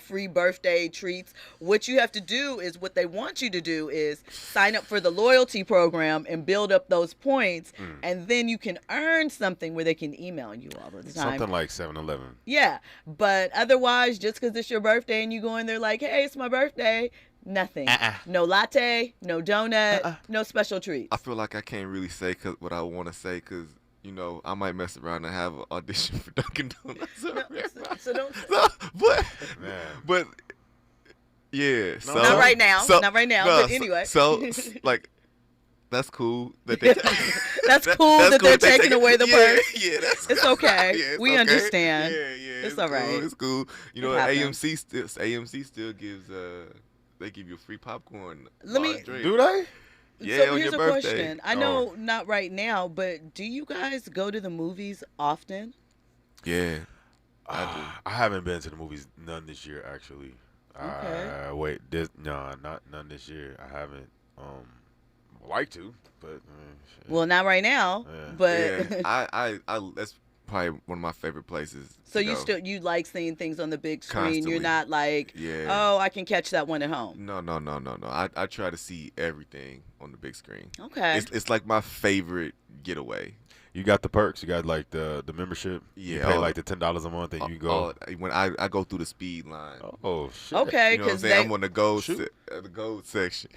free birthday treats. What you have to do is, what they want you to do is sign up for the loyalty program and build up those points, and then you can earn something where they can email you all the time. Something like 7-Eleven. Yeah, but otherwise, just because it's your birthday and you go in there like, hey, it's my birthday, nothing. No latte, no donut, no special treats. I feel like I can't really say what I want to say because, I might mess around and have an audition for Dunkin' Donuts. So don't. But yeah. So, not right now. Not right now. But anyway. So that's cool that they. That's cool that they're taking away the perks. Yeah, it's okay. Yeah, it's we okay. understand. Yeah. It's all right. It's cool. AMC still gives. They give you a free popcorn. Drink. Do they? Yeah, so on here's your a birthday. question. I know not right now, but do you guys go to the movies often? Yeah, I do. I haven't been to the movies none this year, actually. Okay. Not none this year. I haven't. Like to, but shit. Well, not right now. Yeah. But yeah, I that's probably one of my favorite places. So you like seeing things on the big screen. Constantly. You're not like, oh, I can catch that one at home. No. I try to see everything on the big screen. Okay. It's like my favorite getaway. You got the perks. You got like the membership. Yeah. You pay like the $10 a month, and you go. When I go through the speed line. Oh shit. Okay, because I'm on the gold section.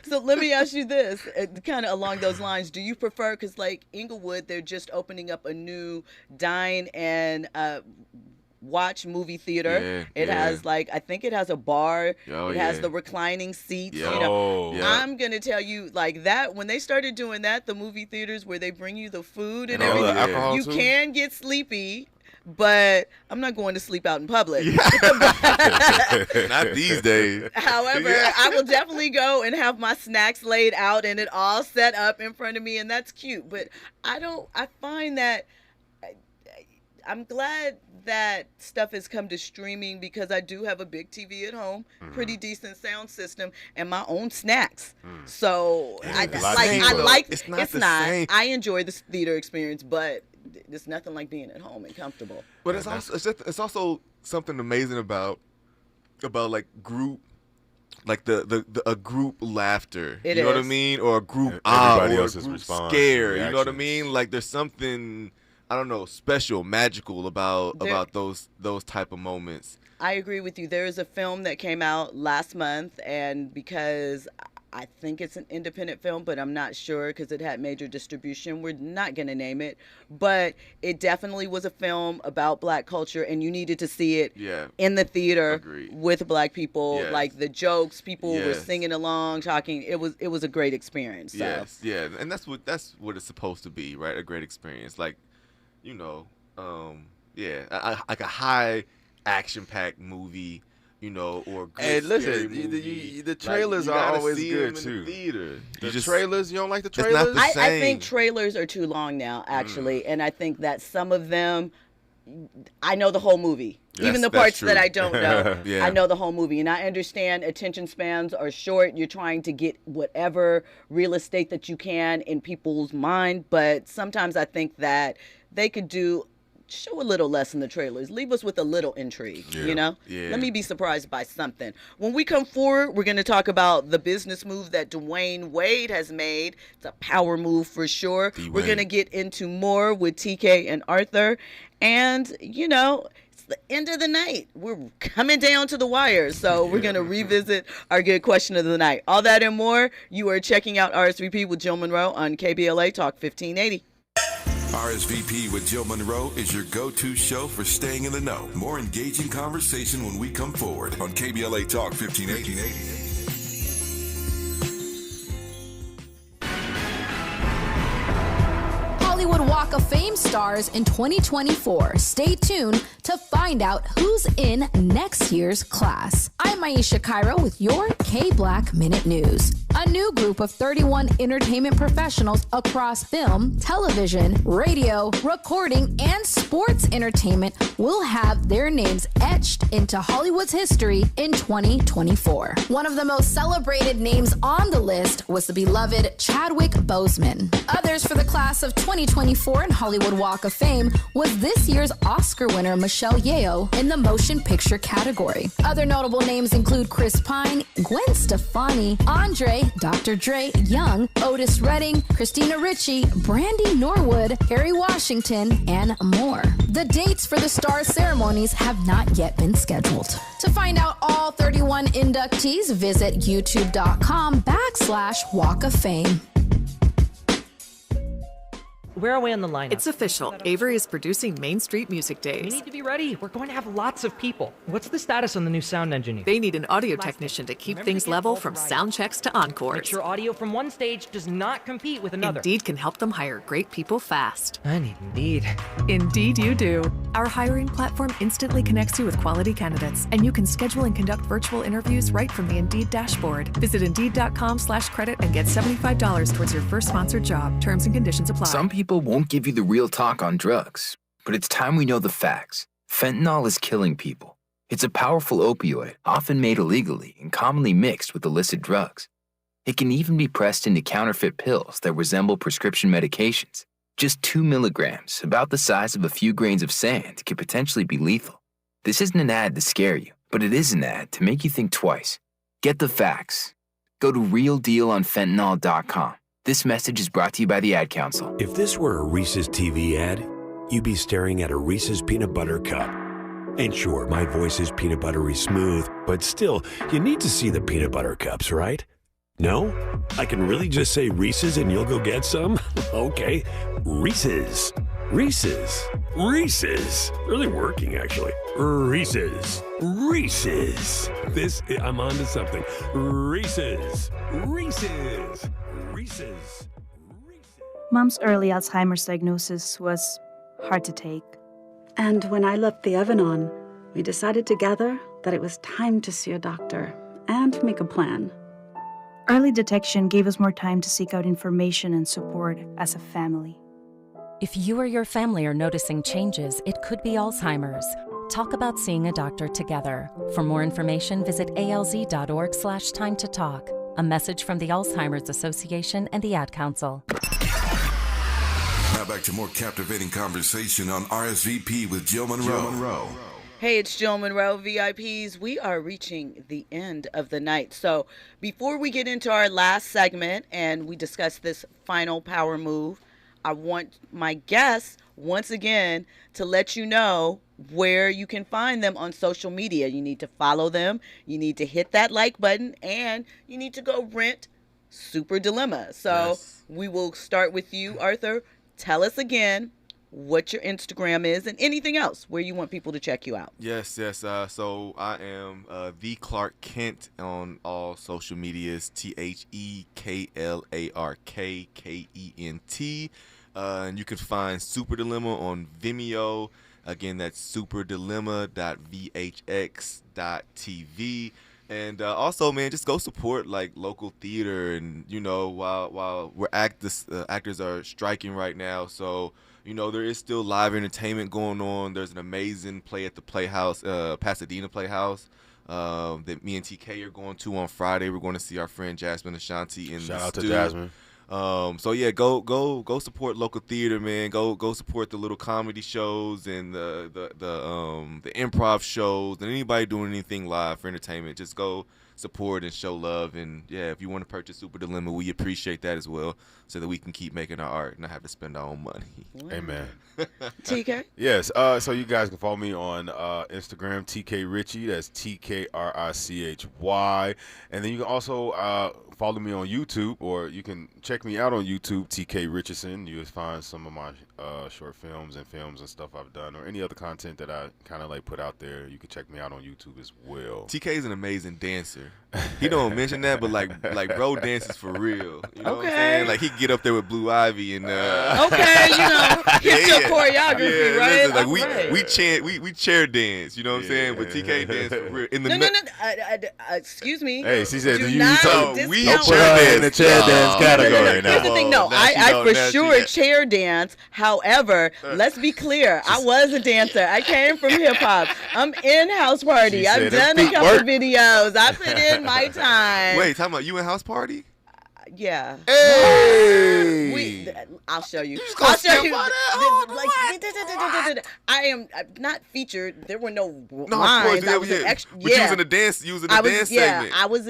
So let me ask you this, kind of along those lines. Do you prefer? Because like Inglewood, they're just opening up a new dine and watch movie theater. It has I think it has a bar. It has the reclining seats. I'm gonna tell you like that when they started doing that, the movie theaters where they bring you the food and everything, you can get sleepy. But I'm not going to sleep out in public. Not these days. However, I will definitely go and have my snacks laid out and it all set up in front of me, and that's cute. But I find that I'm glad that stuff has come to streaming because I do have a big TV at home, pretty decent sound system, and my own snacks. So it's not. I enjoy the theater experience, but it's nothing like being at home and comfortable. But it's also something amazing about like group, like a group laughter. You know what I mean, or a group everybody or else's a group response, scare. You know what I reactions. mean? Like there's something, I don't know, special, magical about those type of moments. I agree with you. There is a film that came out last month, and because I think it's an independent film, but I'm not sure because it had major distribution. We're not going to name it, but it definitely was a film about Black culture, and you needed to see it in the theater with Black people. Like the jokes, people were singing along, talking. It was a great experience. So. Yes, yeah, and that's what it's supposed to be, right? A great experience, like like a high action-packed movie, you know, or good And listen, scary movie. the trailers Like, you are gotta always see good them in too. the theater. The trailers, you don't like the It's not trailers? the I same. think trailers are too long now, actually, and I think that some of them, I know the whole movie. Even the That's parts that true. I don't know, Yeah. I know the whole movie. And I understand attention spans are short. You're trying to get whatever real estate that you can in people's mind. But sometimes I think that they could show a little less in the trailers. Leave us with a little intrigue, you know? Yeah. Let me be surprised by something. When we come forward, we're going to talk about the business move that Dwyane Wade has made. It's a power move for sure. We're going to get into more with TK and Arthur. And, you know, it's the end of the night. We're coming down to the wire. So we're going to revisit our good question of the night. All that and more, you are checking out RSVP with Jill Munroe on KBLA Talk 1580. RSVP with Jill Munroe is your go-to show for staying in the know. More engaging conversation when we come forward on KBLA Talk 1580. Hollywood Walk of Fame stars in 2024. Stay tuned to find out who's in next year's class. I'm Aisha Cairo with your K-Black Minute News. A new group of 31 entertainment professionals across film, television, radio, recording, and sports entertainment will have their names etched into Hollywood's history in 2024. One of the most celebrated names on the list was the beloved Chadwick Boseman. Others for the class of 2024 in Hollywood Walk of Fame was this year's Oscar winner Michelle Yeoh in the motion picture category. Other notable names include Chris Pine, Gwen Stefani, Andre, Dr. Dre, Young, Otis Redding, Christina Ricci, Brandy Norwood, Harry Washington, and more. The dates for the star ceremonies have not yet been scheduled. To find out all 31 inductees, visit youtube.com/Walk of Fame. Where are we on the lineup? It's official. Avery is producing Main Street Music Days. We need to be ready. We're going to have lots of people. What's the status on the new sound engineer? They need an audio technician to keep things level from sound checks to encores. Make sure audio from one stage does not compete with another. Indeed can help them hire great people fast. I need Indeed. Indeed you do. Our hiring platform instantly connects you with quality candidates, and you can schedule and conduct virtual interviews right from the Indeed dashboard. Visit Indeed.com/credit and get $75 towards your first sponsored job. Terms and conditions apply. Some people won't give you the real talk on drugs, but it's time we know the facts. Fentanyl is killing people. It's a powerful opioid, often made illegally and commonly mixed with illicit drugs. It can even be pressed into counterfeit pills that resemble prescription medications. Just 2 milligrams, about the size of a few grains of sand, can potentially be lethal. This isn't an ad to scare you, but it is an ad to make you think twice. Get the facts. Go to realdealonfentanyl.com. This message is brought to you by the Ad Council. If this were a Reese's TV ad, you'd be staring at a Reese's peanut butter cup. And sure, my voice is peanut buttery smooth, but still, you need to see the peanut butter cups, right? No? I can really just say Reese's and you'll go get some? Okay, Reese's. Reese's. Reese's. Really working, actually. Reese's. Reese's. I'm on to something. Reese's. Reese's. Reese's. Mom's early Alzheimer's diagnosis was hard to take. And when I left the oven on, we decided together that it was time to see a doctor and make a plan. Early detection gave us more time to seek out information and support as a family. If you or your family are noticing changes, it could be Alzheimer's. Talk about seeing a doctor together. For more information, visit alz.org/time to talk. A message from the Alzheimer's Association and the Ad Council. Now back to more captivating conversation on RSVP with Jill Munroe. Hey, it's Jill Munroe, VIPs. We are reaching the end of the night. So before we get into our last segment and we discuss this final power move, I want my guests, once again, to let you know where you can find them on social media. You need to follow them. You need to hit that like button. And you need to go rent Super Dilemma. So we will start with you, Arthur. Tell us again what your Instagram is and anything else where you want people to check you out. Yes. So I am the Clark Kent on all social medias. TheKlarkKent. And you can find Super Dilemma on Vimeo. Again, that's superdilemma.vhx.tv. And also, man, just go support like local theater, and while actors are striking right now, so there is still live entertainment going on. There's an amazing play at the Playhouse, Pasadena Playhouse, that me and TK are going to on Friday. We're going to see our friend Jasmine Ashanti in Shout the out to studio. Jasmine. So yeah, go support local theater, man. Go support the little comedy shows and the improv shows and anybody doing anything live for entertainment. Just go support and show love. And yeah, if you want to purchase Super Dilemma, we appreciate that as well, so that we can keep making our art and not have to spend our own money. Amen. TK? Yes. So you guys can follow me on Instagram, TK Richie. That's TKRICHY. And then you can also follow me on YouTube, or you can check me out on YouTube, TK Richardson. You'll find some of my short films and stuff I've done, or any other content that I kind of like put out there. You can check me out on YouTube as well. TK is an amazing dancer. He don't mention that, but like bro dances for real. You know what I'm saying? Like he get up there with Blue Ivy and hit your choreography, right? Listen, like we chair dance. You know what I'm saying? But TK dance for real. No. Excuse me. Hey, she said Do you not don't discount put her in the chair dance category. Here's the thing. No, I for sure chair dance. However, let's be clear. I was a dancer. I came from hip hop. I'm in House Party. I've done a couple videos. I put in my time. Wait, talking about you in House Party? Yeah. Hey. I'll show you. I'll show you. I am not featured. There were no lines. Of course, I was an extra. But you was in the dance. Segment. I was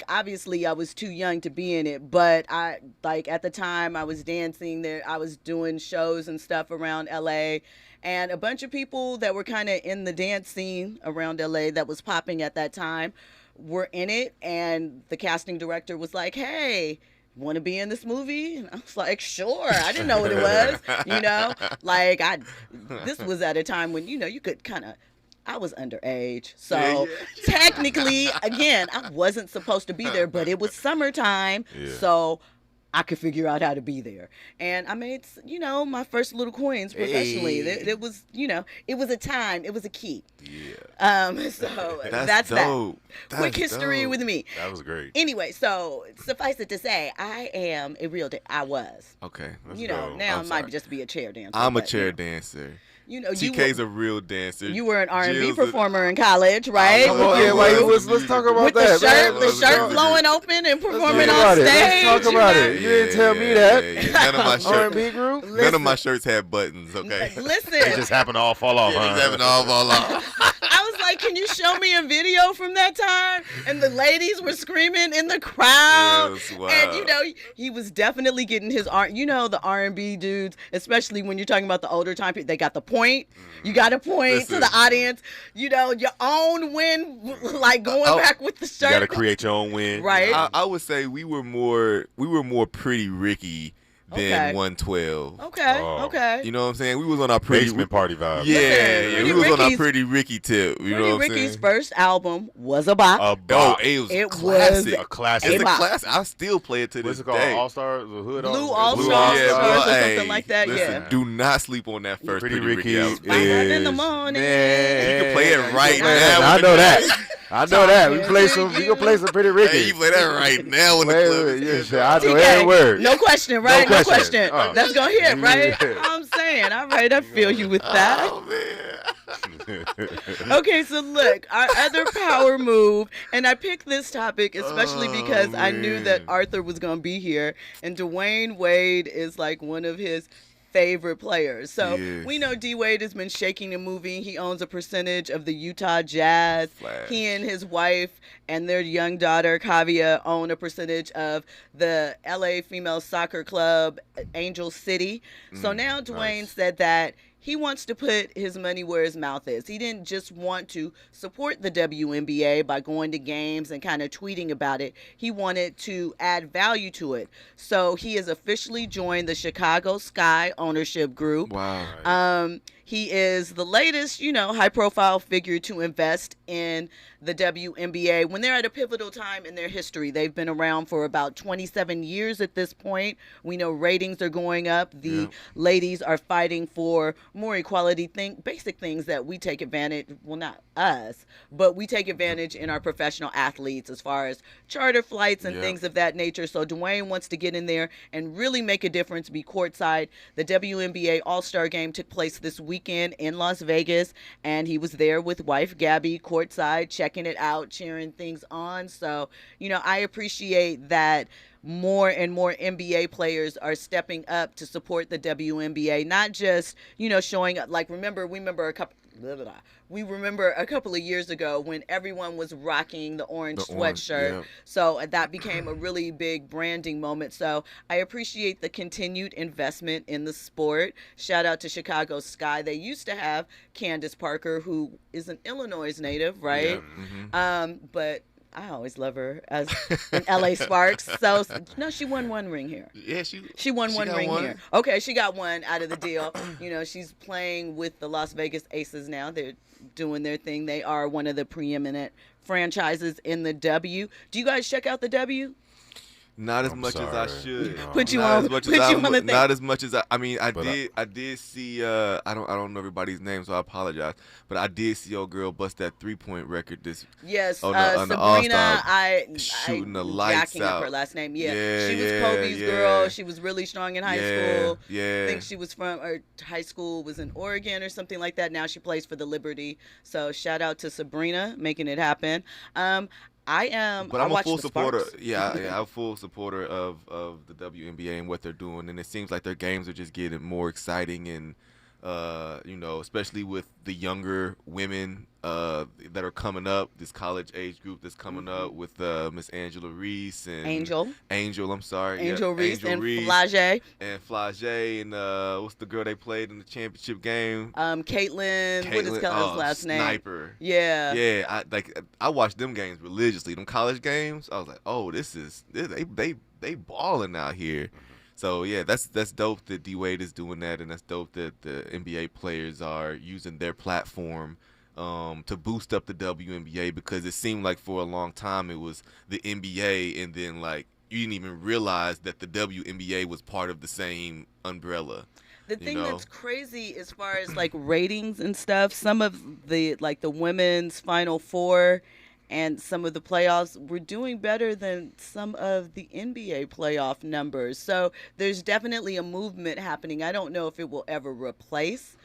obviously I was too young to be in it, but at the time I was dancing there. I was doing shows and stuff around LA. And a bunch of people that were kind of in the dance scene around LA that was popping at that time were in it, and the casting director was like, "Hey, want to be in this movie?" And I was like, "Sure." I didn't know what it was, this was at a time when you could kind of. I was underage, so technically, again, I wasn't supposed to be there, but it was summertime, so I could figure out how to be there. And I made, my first little coins professionally. It was, it was a time. It was a key. Yeah. So that's dope. That. Quick history with me. That was great. Anyway, so suffice it to say, I am a real I was. Okay. Now I might just be a chair dancer. I'm a chair dancer. TK's a real dancer. You were an R&B performer in college, right? Let's talk about that. The shirt blowing open and performing on stage. Let's talk about it. You didn't tell me that. None of my shirts. R&B group. None of my shirts had buttons. Okay. Listen. They just happened to all fall off. They just happened to all fall off. I was like, "Can you show me a video from that time?" And the ladies were screaming in the crowd. And he was definitely getting his art. The R&B dudes, especially when you're talking about the older time people, they got the point. You got to point to the audience. Your own win, like going back with the shirt. You got to create your own win. Right. I would say we were more Pretty Ricky than 112. Okay. You know what I'm saying? We was on our basement party vibe. Yeah, we was on our Pretty Ricky tip. You know what I'm saying? Ricky's first album was a bop. It was a classic. It's a classic. I still play it to this day. What's it called? All Stars, the Hood Blue All Stars, or something like that. Listen, do not sleep on that first Pretty Ricky album. In the morning. You can play it right now. I know that. I know that. We gonna play some Pretty Ricky. Hey, you play that right now in the club. I know every word. No question, right? No question. Let's go here, right? I'm saying, all right, I feel you with that. Oh, man. Okay, so look, our other power move, and I picked this topic especially because I knew that Arthur was going to be here, and Dwyane Wade is like one of his favorite players. So we know D Wade has been shaking and moving. He owns a percentage of the Utah Jazz. He and his wife and their young daughter Kavia own a percentage of the LA female soccer club Angel City. So now Dwyane said that he wants to put his money where his mouth is. He didn't just want to support the WNBA by going to games and kind of tweeting about it. He wanted to add value to it. So he has officially joined the Chicago Sky ownership group. Wow. He is the latest, high-profile figure to invest in the WNBA when they're at a pivotal time in their history. They've been around for about 27 years at this point. We know ratings are going up. The ladies are fighting for more equality, basic things that we take advantage, well, not us, but we take advantage in our professional athletes as far as charter flights and things of that nature. So Dwyane wants to get in there and really make a difference, be courtside. The WNBA All-Star Game took place this weekend in Las Vegas, and he was there with wife Gabby courtside, checking it out, cheering things on. So, I appreciate that more and more NBA players are stepping up to support the WNBA, not just, showing up. Like, we remember a couple of years ago when everyone was rocking the orange sweatshirt. So that became a really big branding moment. So I appreciate the continued investment in the sport. Shout out to Chicago Sky. They used to have Candace Parker, who is an Illinois native, right? But I always love her as an LA Sparks. So no, she won one ring here. Yeah, she won one ring here. Okay, she got one out of the deal. She's playing with the Las Vegas Aces now. They're doing their thing. They are one of the preeminent franchises in the W. Do you guys check out the W? Not as much as I should. Put you on the thing. Not as much as I mean, I did see. I don't know everybody's name, so I apologize. But I did see your girl bust that 3-point record this. Yes, on the Sabrina. All-Star, shooting the lights jacking out. Up her last name. Yeah, she was Kobe's girl. She was really strong in high school. Yeah. I think she was from high school was in Oregon or something like that. Now she plays for the Liberty. So shout out to Sabrina making it happen. I'm a full supporter. I'm a full supporter of the WNBA and what they're doing, and it seems like their games are just getting more exciting, and especially with the younger women that are coming up, this college age group that's coming up with Miss Angela Reese and Angel, I'm sorry, Reese and Reese Flage and what's the girl they played in the championship game? Caitlin. What is Caitlin's last name? Sniper. Yeah. I watched them games religiously. Them college games, I was like, oh, they balling out here. So yeah, that's dope that D-Wade is doing that, and that's dope that the NBA players are using their platform to boost up the WNBA, because it seemed like for a long time it was the NBA, and then you didn't even realize that the WNBA was part of the same umbrella. The thing that's crazy as far as ratings and stuff, some of the the women's Final Four and some of the playoffs were doing better than some of the NBA playoff numbers. So there's definitely a movement happening. I don't know if it will ever replace,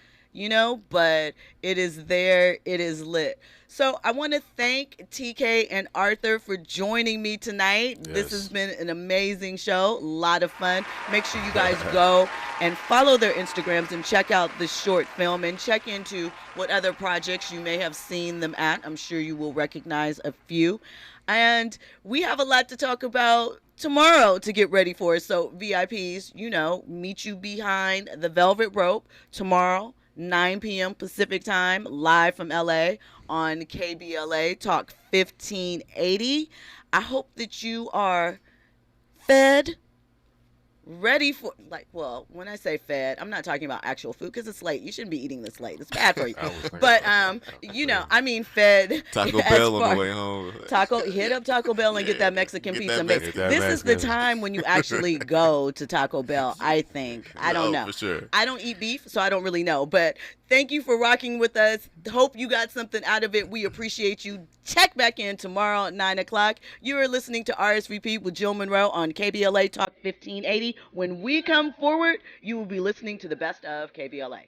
but it is there. It is lit. So I want to thank TK and Arthur for joining me tonight. Yes. This has been an amazing show. A lot of fun. Make sure you guys go and follow their Instagrams and check out the short film and check into what other projects you may have seen them at. I'm sure you will recognize a few. And we have a lot to talk about tomorrow to get ready for. So VIPs, meet you behind the velvet rope tomorrow, 9 p.m. Pacific time, live from LA on KBLA Talk 1580. I hope that you are fed, ready for, when I say fed, I'm not talking about actual food, because it's late. You shouldn't be eating this late. It's bad for you. But, I mean fed. Taco Bell on the way home. Hit up Taco Bell and get that Mexican pizza. This is the time when you actually go to Taco Bell, I think. I don't know. For sure. I don't eat beef, so I don't really know. But thank you for rocking with us. Hope you got something out of it. We appreciate you. Check back in tomorrow at 9 o'clock. You are listening to RSVP with Jill Munroe on KBLA Talk 1580. When we come forward, you will be listening to the best of KBLA.